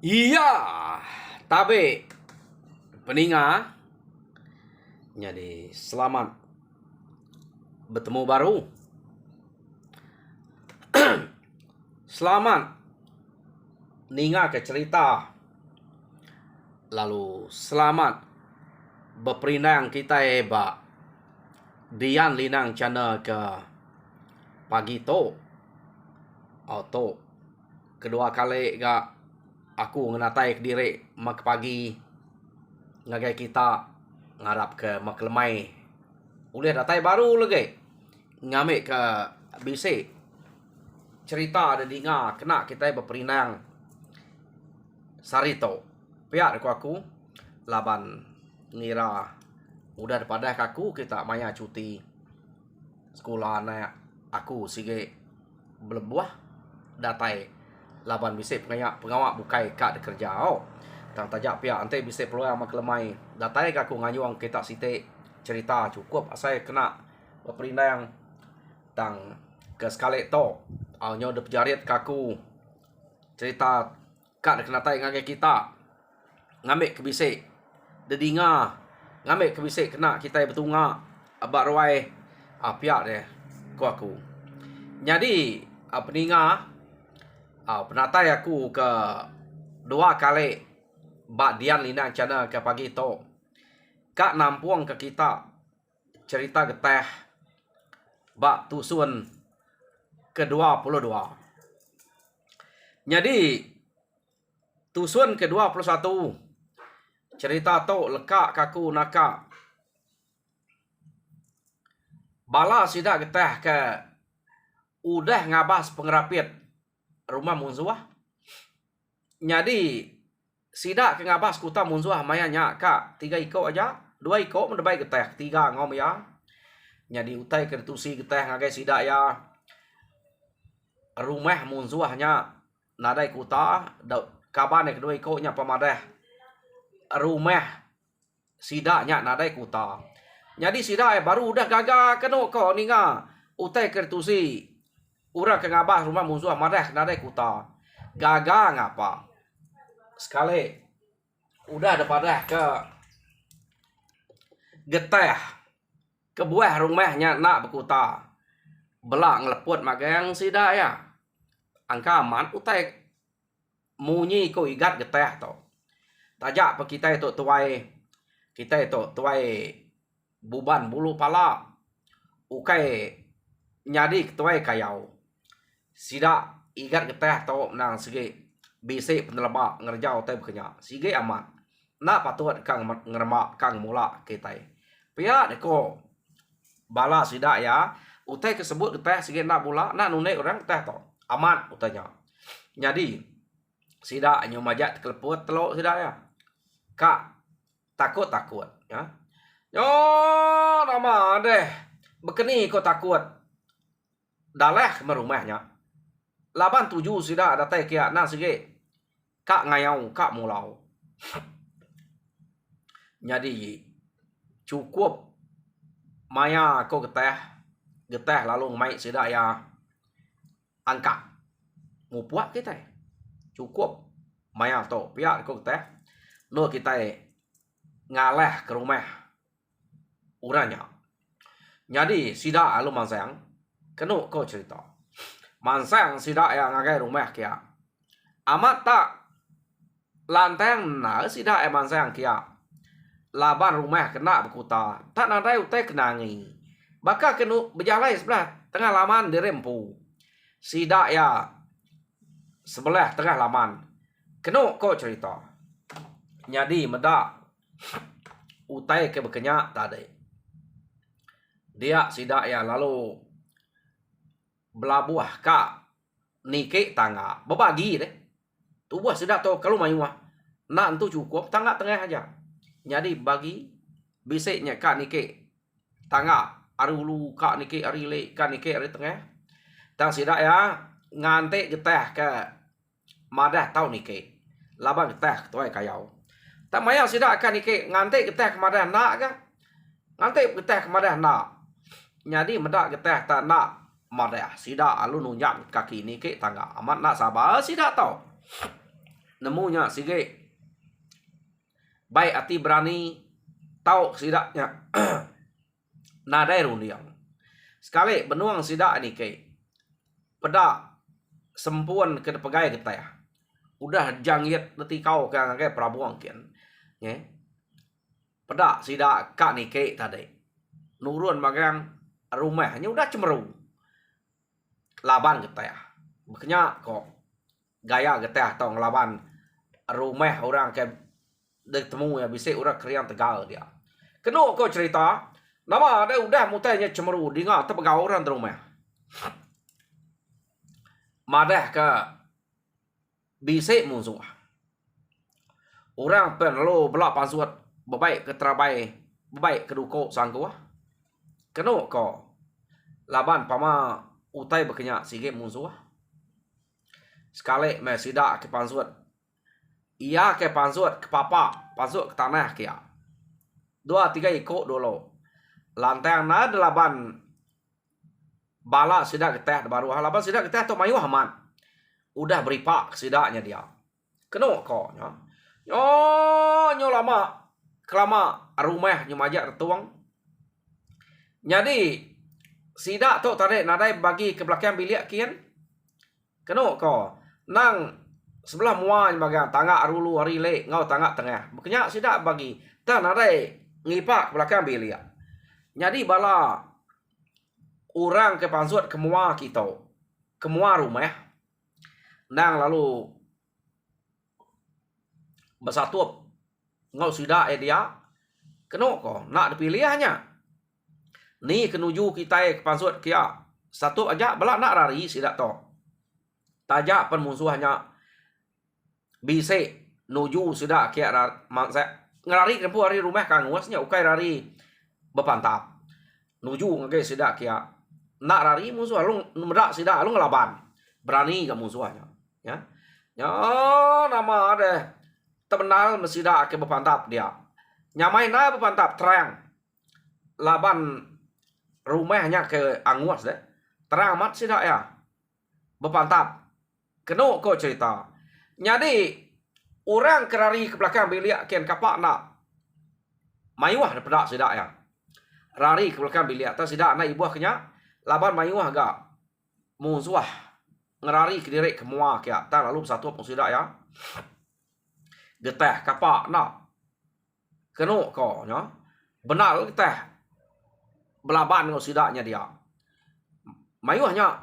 Iya, tapi peninga, jadi selamat bertemu baru. Selamat ninga ke cerita. Lalu selamat berperinang kita hebat. Dian linang channel ke pagi to. Auto kedua kali gak aku ngenatai ke diri mak pagi ngagai kita ngarap ke mak lemai. Boleh datai baru lagi. Ngambil ke bisik cerita ada dengar kena kita berperinang sarito pihak aku laban ngira udah daripada aku kita maya cuti sekolah anak aku sige berbuah datai laban bisik pengawak bukai kak kerja tang tajak pihak ante bisik peluang mak lemai datai aku nganyuang kita site cerita cukup asai kena berperinang tang ke sekali to nyo de pejarit kaku cerita kak kena tai ngage kita ngambil ke bisik dedinga ngambil ke bisik kena kita bertunga abak ruai pihak dia ku aku jadi peninga penatai aku ke dua kali bak dian linang channel ke pagi to kak nampuang ke kita cerita geteh bak tusun ke-22. Jadi tusun ke-21 cerita to lekak kaku nakak bala sida geteh ke udah ngabas pengerapit rumah munzuah. Jadi sida ke ngabas kuta munzuah mayanya kak 3 iko aja 2 iko mendebai geteh 3 ngom ya. Jadi utai ke tusi geteh ngagai sida ya rumah munzuahnya nadai kuta kaban kedua iko nya pemadeh rumah sidaknya nadai kuta. Jadi sidak baru udah gagal keno ko ninga utai kertusi ura ke ngabah rumah munzuah madeh nadai kuta. Gagal ngapa? Sekali udah daripada ke geteh ke buah rumahnya nak berkuta belak ngeleput magang sidak ya angka aman utai munyi ko igat geteh to tajak pa kita itu tuai buban bulu pala ukai nyadi tuai kayau sida igat geteh to nang sige bisik penelebak ngerjau teh bekenya sige aman na patut kang ngerema kang mula kita pia deko bala sida ya utai kesebut geteh sige na mula na nune orang teh to aman utanya. Jadi sida nyo majak keleput telok sida ya kak takut ya yo nama deh bekeni kok takut daleh ke rumahnya laban 7 sida datai kia na sige kak ngayau kak mulau. Jadi cukup maya ko geteh lalu mai sida ya angka mupuak kita cukup maya to pihak ko geteh lo kita ngaleh ke rumah uranya. Jadi sida alu mansang kenu ko cerita mansang sida yang ngagai rumah kia amat tak lanteng na sida mansang kia laban rumah kena berkuta tak nadai utai kenangi baka kenu berjalai sebelah tengah laman dirempu sida ya sebelah tengah laman kenu ko cerita. Jadi medak utai ke bekenya tadi dia sida ya lalu belabuah kak nike tangga berbagi deh tubuh sida to kalau mayuah nak tu cukup tangga tengah aja jadi bagi bisiknya kak nike tangga ari ulu kak nike ari le kak nike ari tengah tang sida ya ngante geteh ke madah tau nike laban geteh tuai kayau tak maya sida akan nike ngante geteh ke madah nak ka ngante geteh ke madah nak jadi medak geteh tak nak madah sida alu nunjak kaki nike tangga amat nak sabar sida tau nemunya sige baik hati berani tahu sidaknya nadai rundiang sekali benuang sidak ni ke pada sempuan ke pegai kita ya udah jangiat nanti kau ke prabuang kian ya pada sidak kak ni ke tadi nurun magang rumahnya udah cemeru laban kita ya makanya kok gaya kita tong laban rumah orang ke ditemu ya bisa orang kriang tegal dia kena kau cerita nama ada udah mutanya cemeru dengar terpegau orang di rumah madah ke bisa musuh orang perlu belak pansuat baik ke terabai baik ke duko sangguah kena kau laban pama utai berkenyak sige musuh sekali mesida ke pansuat iya ke pansuat ke papa pansuat ke tanah kia 2-3 ikut dulu lantai na delapan bala sidak keteh baru halapan sidak keteh tu mayu haman udah beri pak sidaknya dia kena kok nyo lama kelama rumah nyo majak retuang jadi sidak tu tadi nadai bagi ke belakang bilik kian kena kok nang sebelah muan bagian tangga arulu hari le ngau tangga tengah makanya sidak bagi tak nadai ngipak belakang bilik jadi bala orang ke pansut kemua kita kemua rumah nang lalu bersatu ngau sudah dia kena kok nak dipilihnya ni kenuju kita ke pansut kia satu aja bala nak rari sidak to tajak penmusuhnya bisa nuju sudah kia maksa ngelari kempu hari rumah kanguasnya ukai rari bepantap nuju ngake sidak kia nak rari musuh lu medak sidak lu ngelaban berani ke musuhnya ya nama ada terkenal mesidak ke bepantap dia nyamai na bepantap terang laban rumahnya ke anguas deh terang amat sidak ya bepantap kena kau cerita jadi orang kerari ke belakang bilik kian kapak nak mayuah daripada sidak ya rari ke belakang bilik atas sidak nak ibuah kenya laban mayuah agak musuh ngerari ke diri kemua kia tak lalu satu pun sidak ya geteh kapak nak kena kau nya benar geteh belaban kau sidaknya dia mayuahnya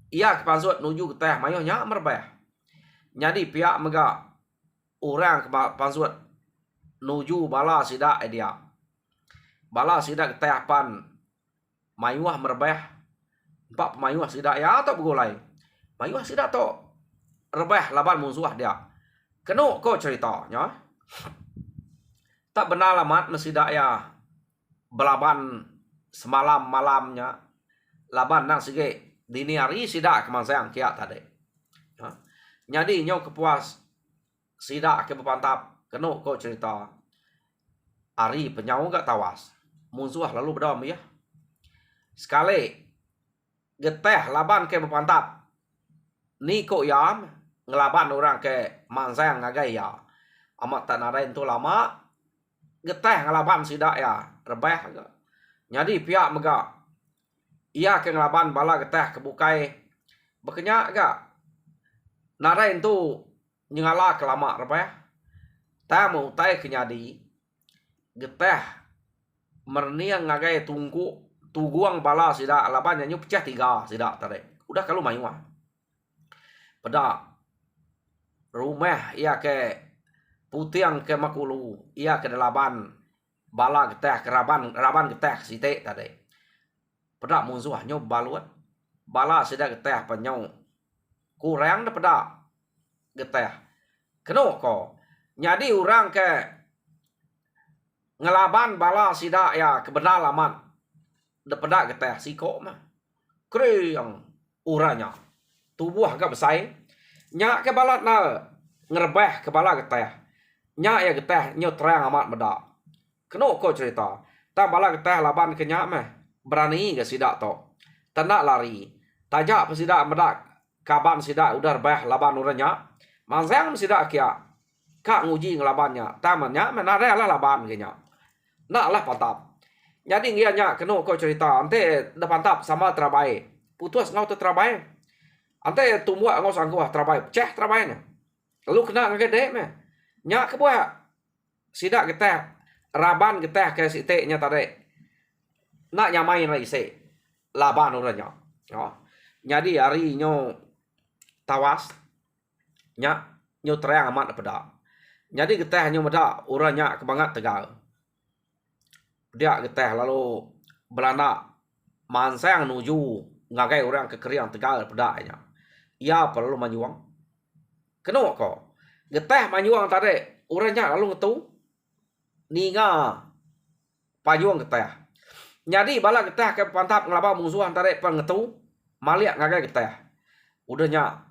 ia kepansut nuju geteh mayuahnya merbah jadi pihak mega orang kepansut nuju bala sidak dia bala sidak geteh pan mayuah merbah empat mayuah sidak ya atau begulai mayuah sidak to rebah laban musuh dia kena kau ceritanya tak benar lamat mesidak ya belaban semalam malamnya laban nang sige dini hari sidak kemansayang kia tadi jadi nyo kepuas sidak ke bepantap kena kau cerita hari penyau gak tawas musuh lalu berdam ya sekali geteh laban ke bepantap ni kok yam ngelaban orang ke mansayang ngagai ya amat tak narain tu lama geteh ngelaban sidak ya rebah jadi pihak mega ia ke ngelaban bala geteh kebukai berkenyak gak narain tu nyengala kelama rebah tamu tai kenyadi geteh merniang ngagai tunggu tuguang bala sidak laban nyanyi pecah 3 sidak tadi udah kalau mayuah pada rumah ia ke putiang ke makulu ia ke delaban bala geteh raban geteh site tadi pada musuhnya baluat bala sidak geteh penyau kurang daripada geteh kena ko jadi orang ke ngelaban bala sidak ya kebenar laman daripada geteh siko mah kriang uranya tubuh agak besar nya ke balat na ngerebeh ke bala geteh nya ya geteh nyo terang amat bedak kena ko cerita ta bala geteh laban ke nya mah berani ke sidak to tak nak lari tajak pesidak medak kaban sidak udah rebeh laban uranya Mansang sidak kia. Kak nguji ngelabannya. Tamannya menara lah laban kenya. Nak lah pantap. Jadi ngianya kena kau cerita. Ante dah pantap sama terabai. Putus ngau tu terabai. Ante tumbuh ngau sangguh terabai. Ceh terabainya. Lalu kena ngagede me. Nyak ke buah. Sidak kita. Raban kita ke siteknya tadi. Nak nyamain lagi se. Laban orangnya. Jadi hari nyo tawas. Nyo terang amat pada. Jadi kita nyo meda orangnya kebangat tegal. Dia kita lalu belanda mansang nuju ngagai orang kekeriang tegal pedaknya. Ia perlu manyuang. Kenapa kau? Getah manyuang tadi orangnya lalu ngetu ninga panyuang getah. Jadi bala getah ke pantap ngelaba musuhan tadi pengetu maliak ngagai getah. Udahnya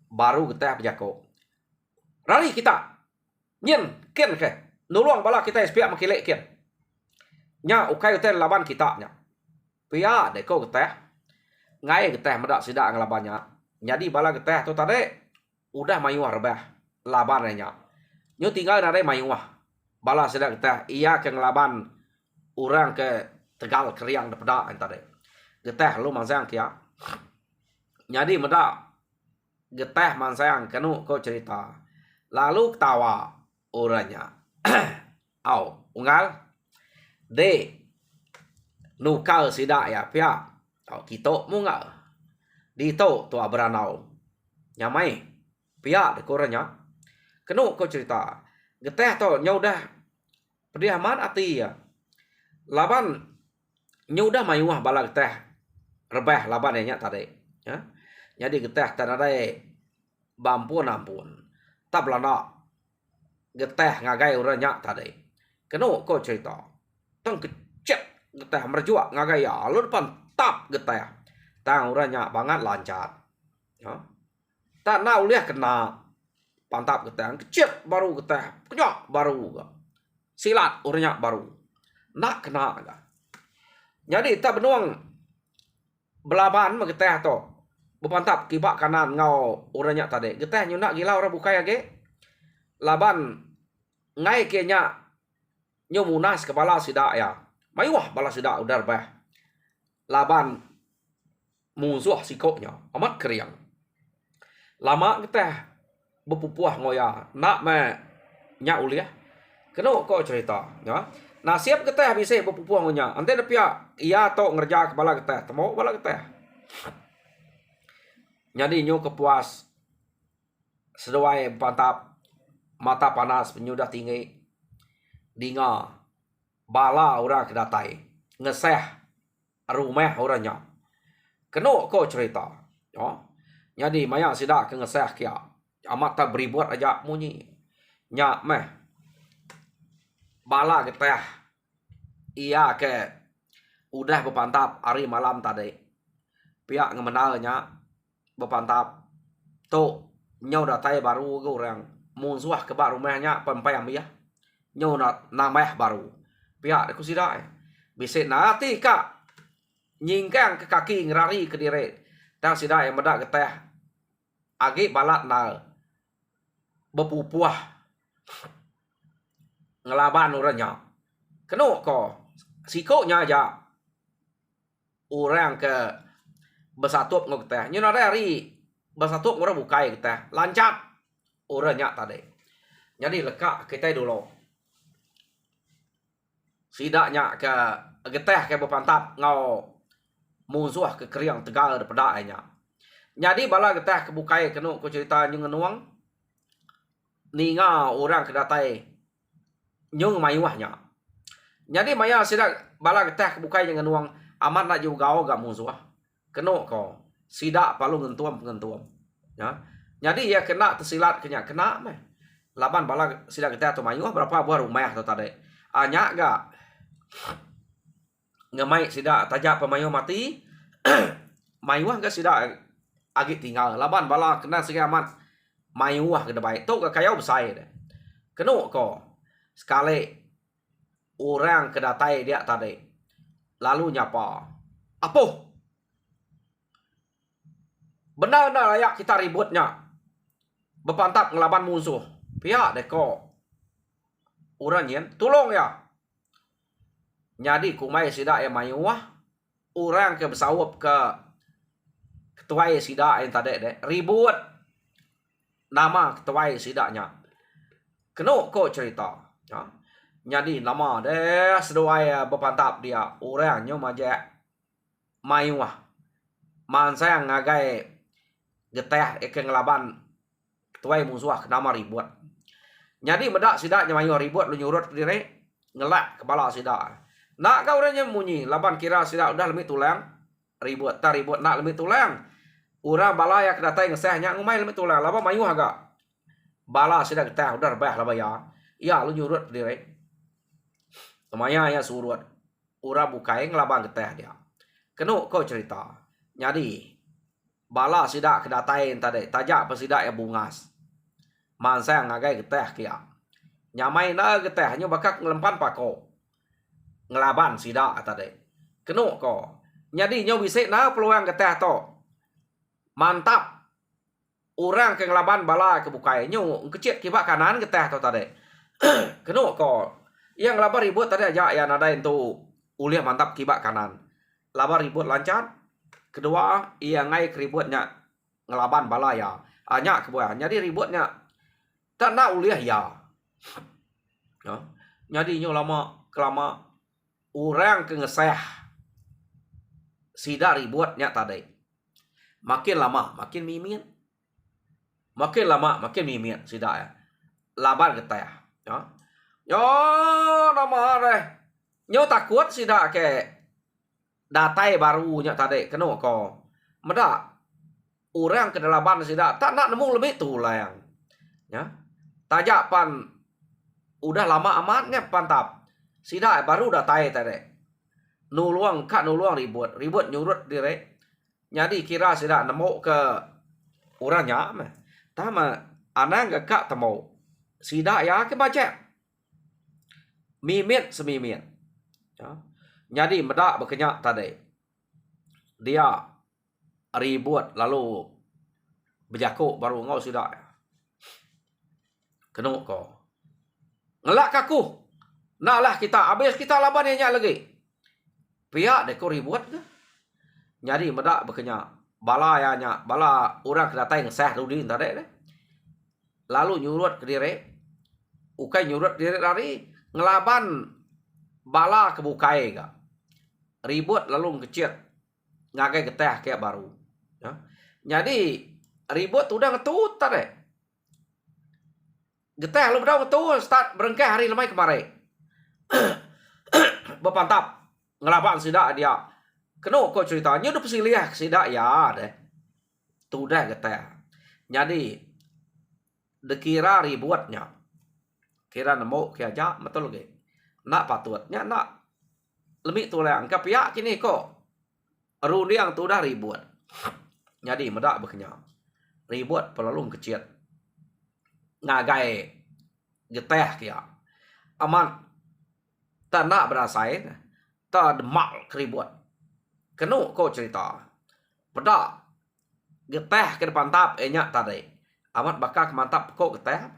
baru getah pejako. Rari kita nyen ken ke nuluang bala kita espiak makilek ken. Nya ukai hotel laban kita nya. Pia deko getah. Ngai getah medak sidak ngelabannya. Jadi bala getah tu tadi udah mayuah rebah labannya. Nyo tinggal nare mayuah. Bala sidak getah iya ke ngelaban orang ke Tegal keriang dapeda tadi. Getah lu mansang kia. Jadi medak getah mansang kenu kau cerita. Lalu ketawa orangnya. Au, unggal. De nukal sidak ya pia. Au kita mungal. Dito tua beranau. Nyamai. Pia de koranya. Kenu kau cerita. Getah to nyaudah pediaman ati ya. Laban nyudah mayuah bala getah rebah laban nya tadi. Ya. Jadi getah tanadai bampun ampun. Tak belanda getah ngagai orangnya tadi. Kenu kau cerita. Tang kecet getah merjuak ngagai ya. Lalu depan tap getah. Tang orangnya banget lancar. Ya. Tak nak uliah kena pantap getah. Kecet baru getah. Kenyok baru. Silat orangnya baru. Nak kena agak. Jadi tak benuang belaban getah to. Bepantap kibak kanan ngau orangnya tadi. Getah nyo nak gila orang bukai age. Laban ngai kenya nyo munas kepala sidak ya. Mayuah bala sidak udar bah. Laban musuh sikoknya amat keriang. Lama getah bepupuah ngoya nak me nya uliah. Kena kau cerita ya. Nasib getah bisa bepupuah ngonya. Ante depia iya to ngerja kepala getah. Temu bala getah. Jadi nyo kepuas sesuai pantap mata panas penyudah tinggi dinga bala orang kedatai ngeseh rumah orangnya. Kena kau cerita ya. Jadi maya sidak ke ngeseh kia amat tak beribuat aja munyi nya meh bala getah iya ke udah bepantap hari malam tadi pihak ngemenalnya bepantap tu nyau datai baru ke orang musuh ke baru rumahnya pempayam ya nyau namah baru pihak aku sidak bisa nanti kak nyingkang ke kaki ngerari ke diri dan sidak yang medak getah agi balat nal bepupuah ngelaban orangnya. Kena ko sikoknya aja orang ke bersatup ngok teh. Nyo nada hari bersatup orang bukai kita. Lancat orangnya tadi. Jadi lekak kita dulu. Sidaknya ke geteh ke bepantap ngau musuh ke keriang tegal daripada nya. Jadi bala geteh ke bukai kena ko cerita nyung nuang. Ninga orang kedatai nyung mayuahnya. Jadi maya sidak bala getah bukai dengan uang amat nak juga gak musuh. Kena ko sidak palu ngentuam pengentuam. Ya. Jadi ya kena tersilat kena meh. Laban bala sidak getah tu mayuah berapa buah rumah tu tadi. Anya gak ngemai sidak tajak pemayuah mati. Mayuah gak sidak agi tinggal. Laban bala kena segi amat mayuah ke depan. Tu gak kayau besar deh. Kena ko sekali orang kedatai dia tadi. Lalu nyapa. Apa? Benar-benar layak kita ributnya. Berpantap ngelaban musuh. Pihak deko orang nyen tolong ya. Jadi kumai sida yang mayu orang ke bersawap ke ketua sida yang tadi deh ribut nama ketua sidanya. Kena ko cerita. Ya. Jadi nama deh sesuai berpantap dia orangnya majak mayu man saya ngagai getah ke ngelaban ketua musuh nama ribut. Jadi medak sidaknya mayu ribut lu nyurut diri ngelak kepala sidak. Nak kau orangnya munyi laban kira sidak udah lemit tulang ribut tak ribut nak lemit tulang. Orang bala yang kedatai ngesehnya ngumai lemit tulang laban mayu agak. Bala sidak getah udah rebah lah ya. Ya lu nyurut diri. Temanya ya surut. Orang bukai ngelaban getah dia. Kena kau cerita. Jadi bala sidak kedatai tadi tajak pesidak yang bungas. Man saya ngagai getah kia. Nyamai na getah nyo bakak ngelempan pako. Ngelaban sida tadi. Kena ko. Jadi nyo bisik na peluang getah to. Mantap. Orang ke ngelaban bala ke bukai nyo kecil kibak kanan getah to tadi. Kena ko. Yang ngelaban ribut tadi aja yang ada itu uliah mantap kibak kanan. Laban ribut lancar. Kedua, ia ngai keributnya ngelaban bala ya. Hanya kebuah. Jadi ributnya tak nak uliah ya. Ya. Jadi nyo lama kelama orang ke ngeseh sida ributnya tadi. Makin lama makin mimin. Makin lama makin mimin sida ya. Laban getah. Ya. Yo nama deh. Nyo takut sida ke datai barunya tadi kena ko. Medak orang ke laban sida tak nak nemu lebih tulang. Ya. Tajak pan udah lama amatnya pantap. Sida baru datai tadi. Nuluang kak nuluang ribut. Ribut nyurut diri. Jadi kira sida nemu ke orangnya. Tama anang ke kak temu. Sida ya ke baca. Mimit semimit. Ya. Jadi medak berkenyak tadi. Dia ribut lalu berjakuk baru ngau sida. Kena ko. Ngelak kaku. Naklah kita habis kita laban yang lagi. Pihak deko ribut ke. Jadi medak berkenyak. Bala ya nya bala orang kedatai ngeseh rudi tadi deh. Lalu nyurut ke diri. Ukai nyurut diri lari ngelaban bala ke bukai ga. Ribut lalu ngecit. Ngagai getah kayak baru. Ya. Jadi ribut udah ngetut tadi. Getah lu udah ngetut start berengkeh hari lemai kemarin. Berpantap ngelaban sida dia. Kena kau ceritanya udah pesilih sida ya deh. Tu dah getah. Jadi dekira ributnya. Kira nemu kia aja betul lagi. Nak patutnya nak lebih tulang ke pihak kini kok. Rudi yang tu dah ribut. Jadi medak berkenyak. Ribut perlu kecil. Ngagai getah kia. Aman tak nak berasain. Tak demak keribut. Kena kau cerita. Pedak getah ke depan tap enyak tadi. Amat bakal mantap kok getah.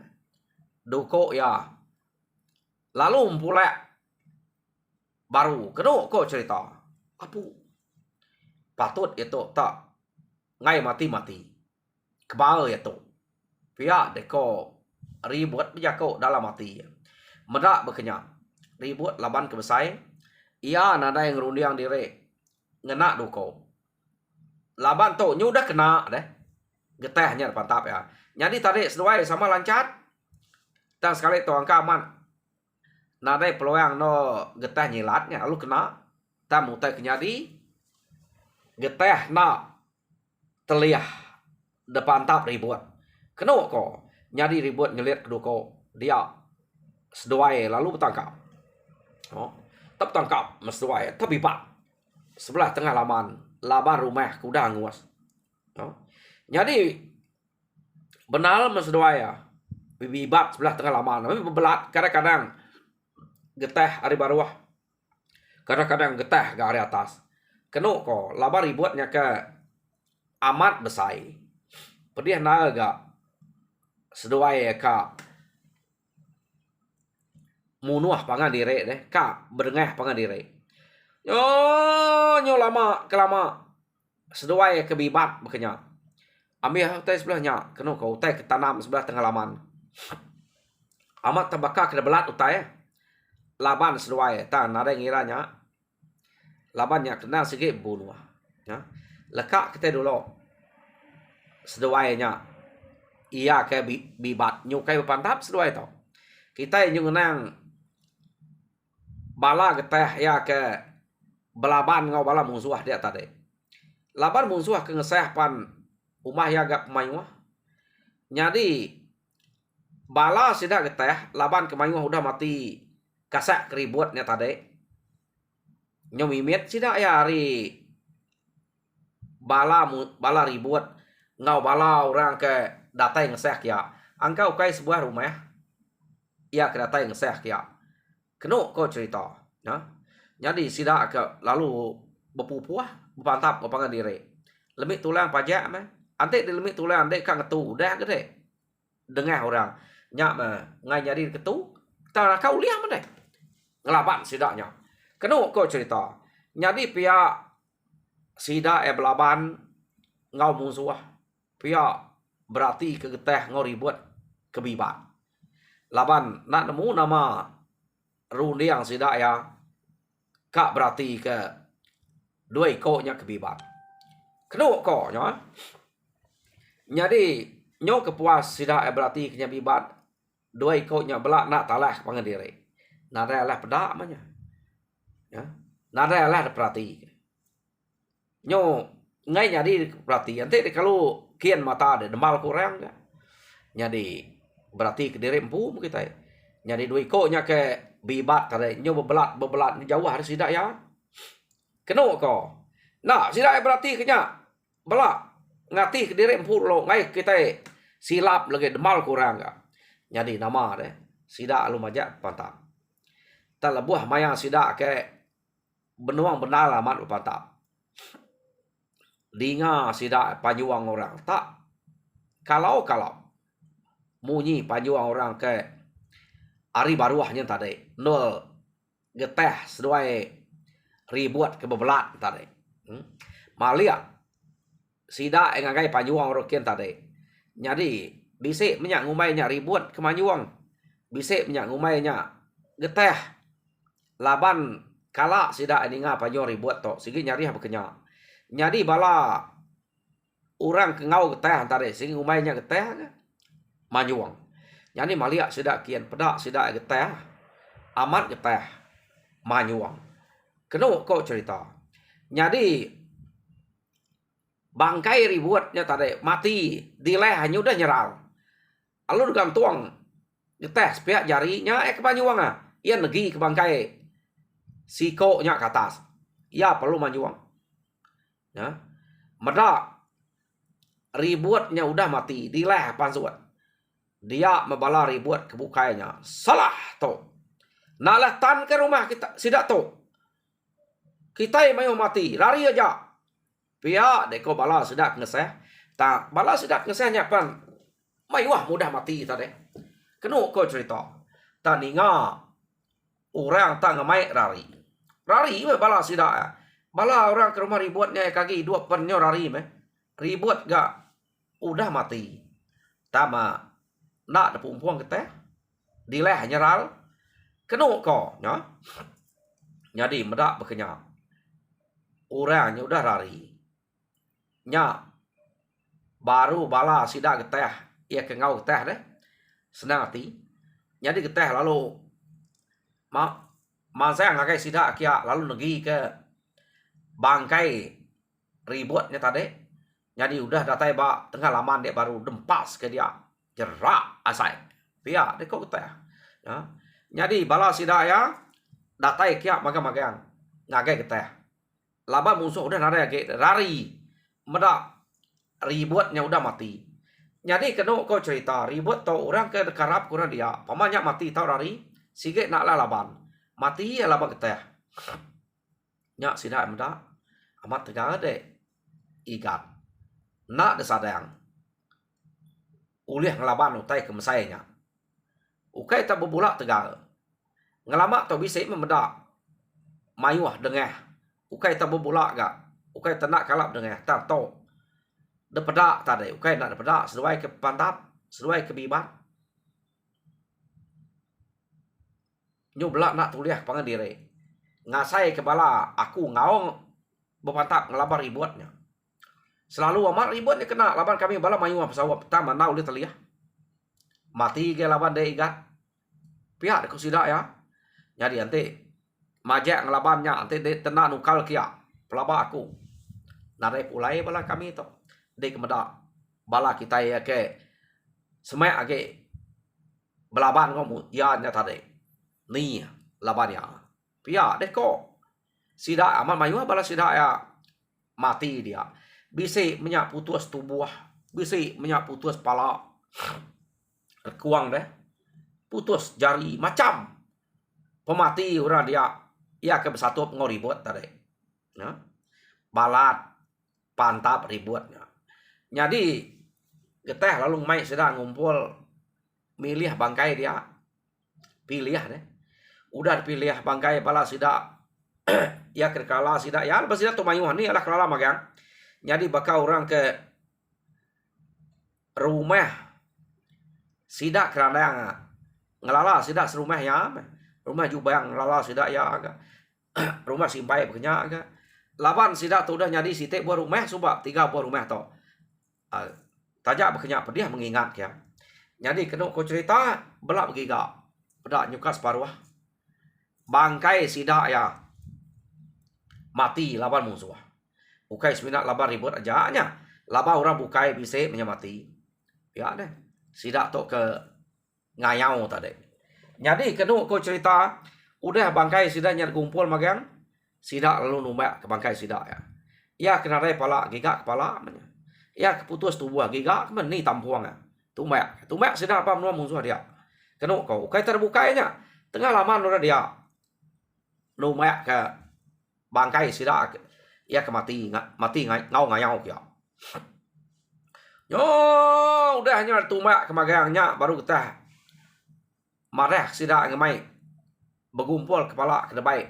Duko ya. Lalu pulak baru. Kena kau cerita. Apa? Patut itu tak ngai mati-mati. Kebal itu. Pihak deko ribut berjakuk dalam mati. Medak berkenyak. Ribut laban kebesai. Ia nada yang rundiang diri. Ngena duko. Laban tu nyudah kena deh. Getahnya pantap ya. Jadi tadi sesuai sama lancar. Dan sekali tu angka aman. Nada peluang no getah nyilatnya. Lalu kena. Tak mutai kenyadi. Getah na teliah depan tap ribut. Kena ko. Nyadi ribut nyelit kedua ko. Dia seduai lalu bertangkap. Oh. Tak tangkap meseduai. Tapi pak. Sebelah tengah laman. Laban rumah kuda nguas. Oh. Jadi benar meseduai ya. Bibat sebelah tengah laman. Tapi bebelat kadang-kadang getah hari baruah. Kadang-kadang getah ke hari atas. Kena ko laban ributnya ke amat besai. Pedih naga seduai ka munuah pangan dire deh ka berengah pangan dire nyo lama kelama seduai kebibat bekenya ambil hotel sebelahnya kena kau hotel ketanam sebelah tengah laman amat terbakar kena belat utai laban seduai tan ada ngiranya labannya kena sikit bunuh ya lekak kita dulu seduainya iya ke bibat nyukai pantap seduai tau kita yang nang bala geteh ya ke belaban ngau bala musuh dia tadi laban musuh ke ngeseh pan umah ya gak pemain jadi bala sida geteh laban kemain udah mati kasak keributnya tadi nyomimit sida ya hari bala ribut ngau bala orang ke datai ngeseh ya angkau kai sebuah rumah ya ke datai ngeseh ya kena kau cerita ya jadi sida ke lalu bepupuah bepantap kepangan diri lemik tulang pajak mah ante di lemik tulang ante kang ketu dah gede dengah orang nyak mah ngai jadi ketu tak kau lihat mana ngelaban sidaknya kena kau cerita jadi pihak sida belaban ngau musuh pihak berarti kegeteh ngau ribut kebibat laban nak nemu nama rundiang sida ya kak berarti ke dua ikutnya kebibat kena kok nya jadi nyo kepuas sida berarti kenya bibat dua ikutnya belak nak talah pangan diri nada lah pedak manya ya nada lah berarti nyo ngai jadi berarti nanti kalau kian mata ada demal kurang jadi berarti ke diri empu kita jadi dua ikutnya ke bibat tadi nyo bebelat jauh harus tidak ya kena ko nah tidak berarti kenya belak ngati ke diri empu lo ngai kita silap lagi demal kurang enggak jadi nama deh sida lu majak pantap talabuh maya sida ke benuang benar amat pantap dinga sida panjuang orang tak kalau munyi panjuang orang ke ari baruahnya tadi nol geteh seduai ribuat kebebelat tadi malia sida engagai panjuang rokian tadi jadi bisik minyak ngumainya ribuat kemanjuang bisik minyak ngumainya geteh laban kala sida eninga panjuang ribuat tok sigi nyari apa kenya jadi bala orang kengau geteh tadi sigi ngumainya geteh manjuang jadi malia sida kian pedak sida geteh amat geteh manyuang kena kau cerita jadi bangkai ribuatnya tadi mati dileh hanya udah nyeral lalu gantung geteh pihak jarinya kebanyuang ia negi ke bangkai sikonya ke atas ia perlu manyuang ya medak ribuatnya udah mati dileh pansuat dia membala ribuat kebukainya salah to nalah tan ke rumah kita sidak to kita yang mau mati lari aja pihak deko bala sidak ngeseh tak bala sidak ngesehnya pan mayuah mudah mati tadi kena kau cerita taninga orang tak ngamai lari bala sidak bala orang ke rumah ribuatnya kaki dua penyo lari ribuat gak udah mati tama nak ada pumpuang kita dileh nyeral kena kau nya jadi medak berkenyak orangnya udah lari nya baru bala sidak geteh ia kengau geteh deh senang hati jadi geteh lalu saya ngakai sidak kia lalu negi ke bangkai ributnya tadi jadi udah datai bak tengah laman dia baru dempas ke dia jerak asai pia deko geteh ya jadi bala sida ya datai kia magang ngagai geteh laba musuh udah nare lari medak ributnya udah mati jadi kena kau cerita ribut tau orang ke karap kurang dia pamannya mati tau lari sige nak laban mati ya laba geteh nyak sida medak amat tegar deh ikat nak desadang uliah ngelaban utai ke mesainya. Ukai tak berbulak tegal. Ngelama tau bisik memedak. Mayuah dengah. Ukai tak berbulak gak. Ukai tak nak kalap dengah. Tak tau. Depedak tadi. Ukai nak depedak. Seruai ke pantap. Seruai ke bibat. Nyu belak nak tuliah pangan diri. Ngasai kepala. Aku ngawang berpantap ngelabar ribuatnya. Selalu amat ributnya kena. Laban kami bala mayuah pesawat. Pertama nak uliah terliah. Mati ke laban dia igat. Pihak aku sidak ya. Jadi nanti majak ngelabannya nanti dia tenang nukal kia pelaba aku. Narai pulai bala kami tu. Dia kemedak bala kita ya ke semak age belaban kamu ya nya tadi. Ni labannya. Pihak deh kok. Sidak amat mayuah bala sidak ya mati dia. Bisi menyak putus tubuh. Bisi menyak putus pala. Kuang deh. Putus jari macam pemati orang dia ia ke bersatu ngoribut tadi. Ya. Balat pantap ributnya. Jadi geteh lalu mai sedang ngumpul milih bangkai dia. Pilih deh. Udah pilih bangkai bala sidak ya kerkala sidak ya lepas sidak tu mayuhan ni adalah kelala magang. Jadi bakal orang ke rumah sidak kerana ngelala sidak serumah ya. Rumah jubang ngelala sidak ya agak. Rumah simpai berkenyak agak. Laban sidak tu udah jadi sitik buah rumah subak 3 buah rumah tu. Tajak berkenyak pedih mengingat ya. Jadi kena kau cerita belak bergiga. Pedak nyukas paruah. Bangkai sidak ya. Mati laban musuh. Bukai seminat laban ribut ajaknya. Laban orang bukai bisik menyamati. Ya deh. Sidak tu ke ngayau tadi. Jadi kena kau cerita udah bangkai sidak nyat kumpul magang. Sidak lalu numbak ke bangkai sidak ya. Ya kena rai pala gigak kepala. Ya keputus tubuh gigak men ni tampuang ya. Tumbak sidak apa menua musuh dia. Kena kau kai terbukainya. Tengah lama udah dia numbak ke bangkai sidak ya kemati ngau ngayau kia. Yo udah hanya tumbak ke magangnya baru kita marah sidak ngemai bergumpul kepala ke debai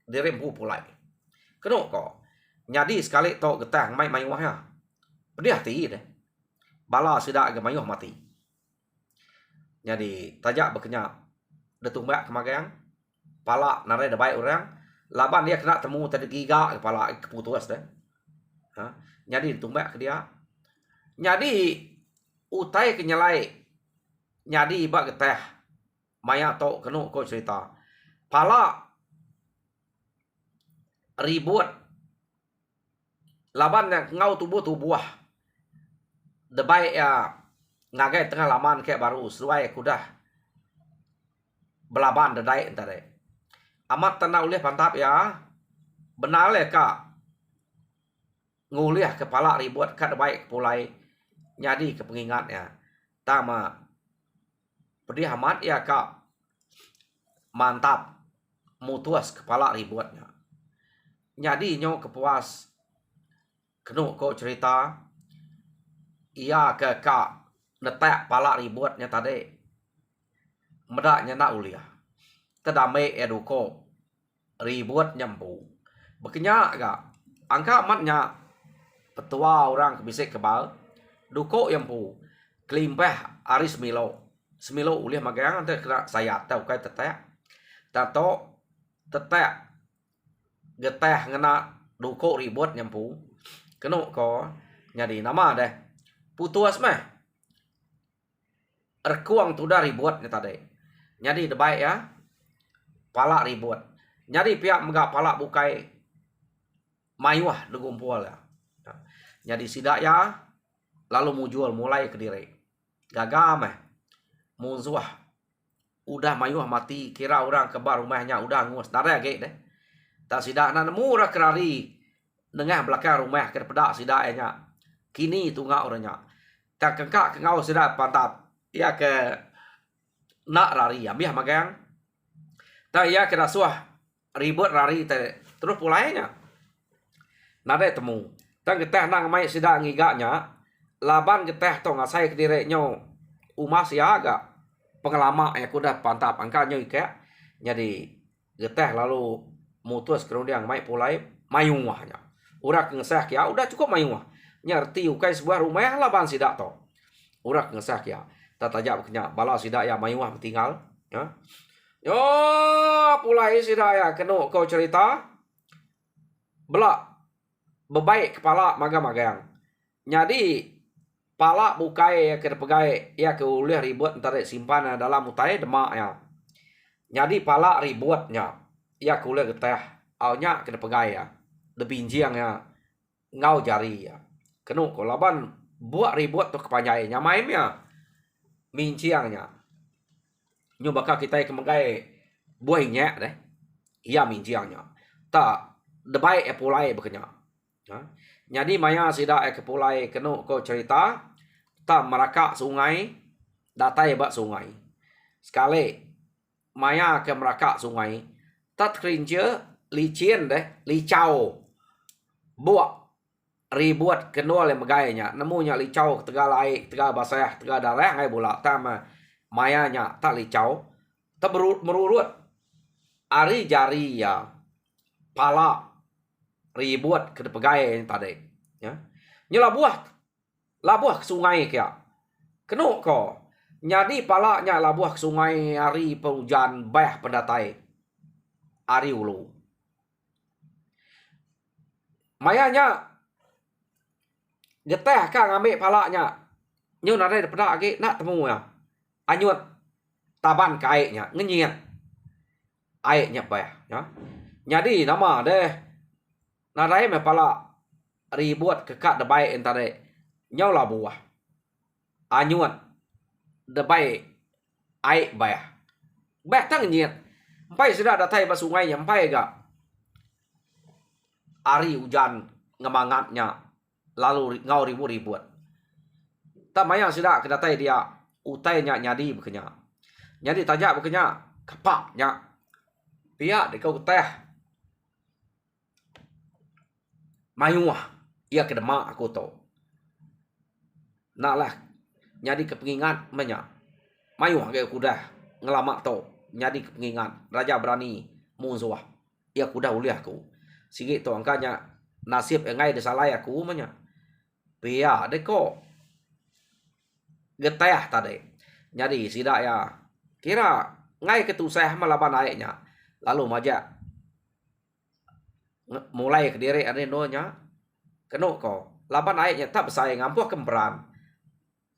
dirempu pulai. Kena kok. Jadi sekali tok getah ngemai mayuahnya. Pedih hati deh. Bala sidak ke mayuah mati. Jadi tajak berkenyak detumbak ke magang pala narai debai orang laban dia kena temu tadi giga kepala keputus deh. Ha? Jadi ditumbak ke dia. Jadi utai kenyalai. Jadi iba getah maya tok kena kau cerita. Pala ribut laban yang ngau tubuh debai ya ngagai tengah laman kayak baru seruai kudah belaban dedai entare. Amat tanah ulih pantap ya. Benar le kak. Nguliah kepala ribut kat debai pulai. Jadi ke pengingatnya. Tama pedih amat ya kak. Mantap. Mutuas kepala ributnya. Jadi nyo kepuas. Kena kau cerita. Ia ke kak. Netak pala ributnya tadi. Medaknya nak uliah. Terdamai eduko. Ribut nyampu. Berkenyak gak. Angka amatnya. Petua orang kebisik kebal. Duko yampu. Kelimpah aris Semilo. Semilo uliah magang. Nanti kena sayat. Tahu kai tetek. Tato. Tetek. Geteh ngena. Duko ribut nyampu. Kena ko. Jadi nama deh. Putus meh. Erkuang tu dah ributnya tadi. Jadi debai ya. Pala ribut. Jadi pihak megak pala bukai. Mayuah degumpul ya. Jadi sidak ya. Lalu mujual mulai ke diri. Gagam musuh. Udah mayuah mati. Kira orang kebar rumahnya. Udah ngus. Nara gak deh. Tak sidak na nemu rak kerari. Dengah belakang rumah. Kira pedak sidaknya. Kini tu ngak orangnya. Tak kengkak ke ngau sidak pantap. Ya ke nak rari ambil magang. Tak ya kira suah ribut rari terus pulainya. Nada temu. Tak kita nak mai sidak ngigaknya. laban geteh to ngasai kedire nyo umas ya agak pengelama ya kuda pantap angkanya ika. Jadi geteh lalu mutus kemudian mai pulai mayungwahnya. Urak ngesah ya udah cukup mayungwah. Nyerti ukai sebuah rumah laban sidak to. Urak ngesah ya. Tatajak kenya bala sidak ya mayungwah tinggal ya. Yo pulai sidak ya kenu kau cerita belak bebaik kepala magang-magang. Jadi pala bukai ya ke pegai ya ke ulih ribut entar simpan dalam utai demak ya. Jadi pala ributnya ya ke ulih geteh aunya ke pegai ya. Debinjiang ya ngau jari ya. Kenu ko laban buat ribut tu kepanjainya maimnya minciangnya. Nyo bakal kita ke megai buahnya deh. Iya minciangnya. Tak debai pulai bekenya. Jadi maya sida ke pulai kenu ko cerita ta merakak sungai datai bak sungai. Sekali maya ke merakak sungai tat kerinje licin deh licau buat ribut kenua le megainya nemunya licau tegal air tegal basah tegal darah ngai bola tama mayanya tak licau tak merurut ari jari ya pala ribut ke pegai tadi ya nyela labuah ke sungai kya kenu ko jadi palanya labuah ke sungai hari penghujan bah pendatai hari ulu mayanya geteh ka ngambil palanya nyu nare pada lagi nak temu ya anyut taban kaitnya ngenyit airnya bah ya jadi nama deh narai me pala ribut kekat debai entare nyau la buah anyut debai air bah tang nyit empai sudah datai ba sungai empai ga ari hujan ngemangatnya lalu ngau ribut tak maya sudah kedatai dia utainya nyadi bekenya jadi tajak bekenya kapaknya pihak di kau teh mayuah ia ke demak aku to nak lah nyadi kepengingat menya mayuah ke kuda ngelamak to nyadi kepengingat raja berani musuh ia kuda uliah aku sikit to angkanya nasib engai desalai aku menya pia deko geteh tadi jadi sidak ya kira ngai ketusah malaban naiknya lalu majak mulai ke diri ada nonya kenu ko laban naiknya tak bersaing ampuh kemperan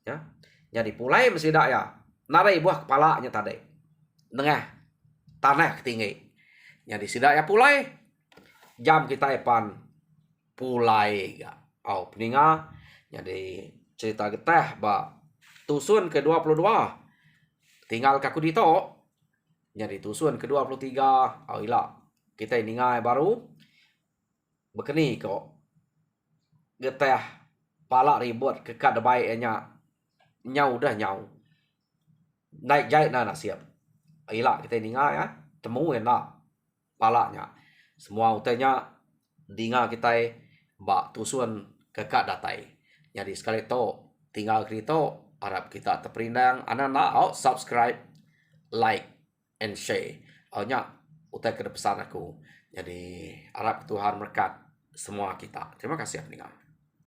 ya jadi pulai mesti dak ya narai buah kepalanya tadi tengah tanah tinggi jadi sidak ya pulai jam kita epan pulai ga au peninga jadi cerita geteh ba tusun ke-22 tinggal kaku dito jadi tusun ke-23 au ila kita ningai baru bekeni kok geteh pala ribut kekat debai nya nyau dah nyau naik jait na siap ila kita ningai ya temu enak palanya semua utenya dinga kita ba tusun kekat datai jadi sekali to tinggal krito harap kita terperindang anak-anak subscribe like and share nya utai ke pesan aku jadi harap Tuhan berkat semua kita terima kasih pendengar.